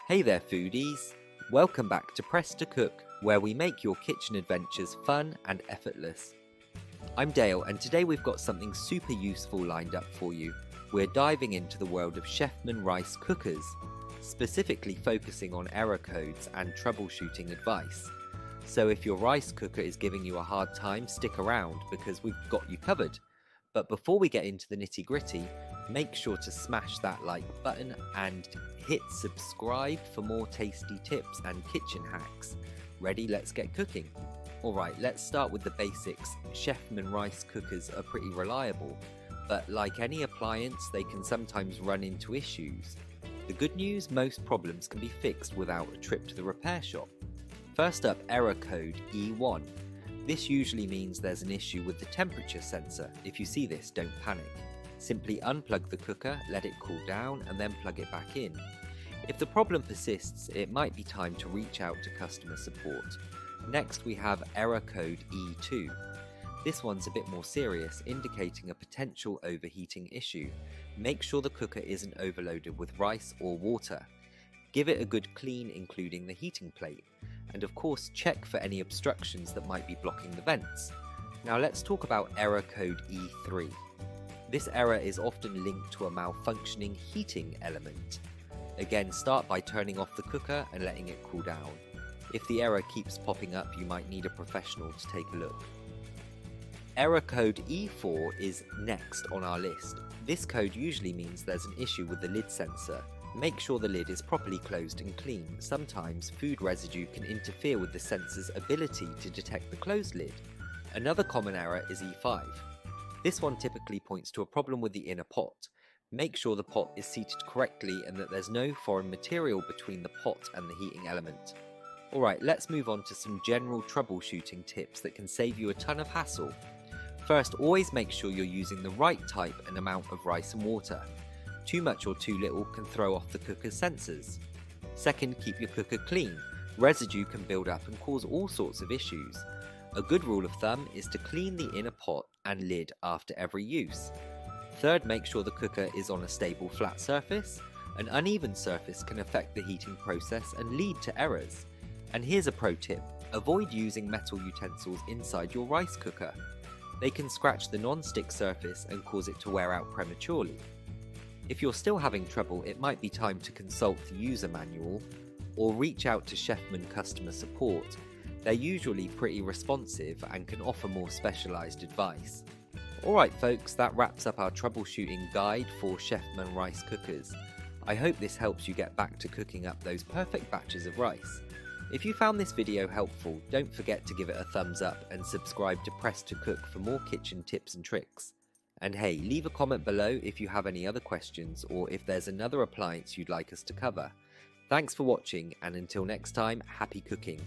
Hey there foodies! Welcome back to Press to Cook, where we make your kitchen adventures fun and effortless. I'm Dale, and today we've got something super useful lined up for you. We're diving into the world of Chefman rice cookers, specifically focusing on error codes and troubleshooting advice. So if your rice cooker is giving you a hard time, stick around because we've got you covered. But before we get into the nitty gritty, make sure to smash that like button and hit subscribe for more tasty tips and kitchen hacks. Ready? Let's get cooking. Alright, let's start with the basics. Chefman rice cookers are pretty reliable, but like any appliance, they can sometimes run into issues. The good news, most problems can be fixed without a trip to the repair shop. First up, error code E1. This usually means there's an issue with the temperature sensor. If you see this, don't panic. Simply unplug the cooker, let it cool down, and then plug it back in. If the problem persists, it might be time to reach out to customer support. Next, we have error code E2. This one's a bit more serious, indicating a potential overheating issue. Make sure the cooker isn't overloaded with rice or water. Give it a good clean, including the heating plate. And of course, check for any obstructions that might be blocking the vents. Now let's talk about error code E3. This error is often linked to a malfunctioning heating element. Again, start by turning off the cooker and letting it cool down. If the error keeps popping up, you might need a professional to take a look. Error code E4 is next on our list. This code usually means there's an issue with the lid sensor. Make sure the lid is properly closed and clean. Sometimes food residue can interfere with the sensor's ability to detect the closed lid. Another common error is E5. This one typically points to a problem with the inner pot. Make sure the pot is seated correctly and that there's no foreign material between the pot and the heating element. Alright, let's move on to some general troubleshooting tips that can save you a ton of hassle. First, always make sure you're using the right type and amount of rice and water. Too much or too little can throw off the cooker's sensors. Second, keep your cooker clean. Residue can build up and cause all sorts of issues. A good rule of thumb is to clean the inner pot and lid after every use. Third, make sure the cooker is on a stable flat surface. An uneven surface can affect the heating process and lead to errors. And here's a pro tip: avoid using metal utensils inside your rice cooker. They can scratch the non-stick surface and cause it to wear out prematurely. If you're still having trouble, it might be time to consult the user manual or reach out to Chefman customer support. They're usually pretty responsive and can offer more specialised advice. Alright folks, that wraps up our troubleshooting guide for Chefman rice cookers. I hope this helps you get back to cooking up those perfect batches of rice. If you found this video helpful, don't forget to give it a thumbs up and subscribe to Press to Cook for more kitchen tips and tricks. And hey, leave a comment below if you have any other questions or if there's another appliance you'd like us to cover. Thanks for watching, and until next time, happy cooking.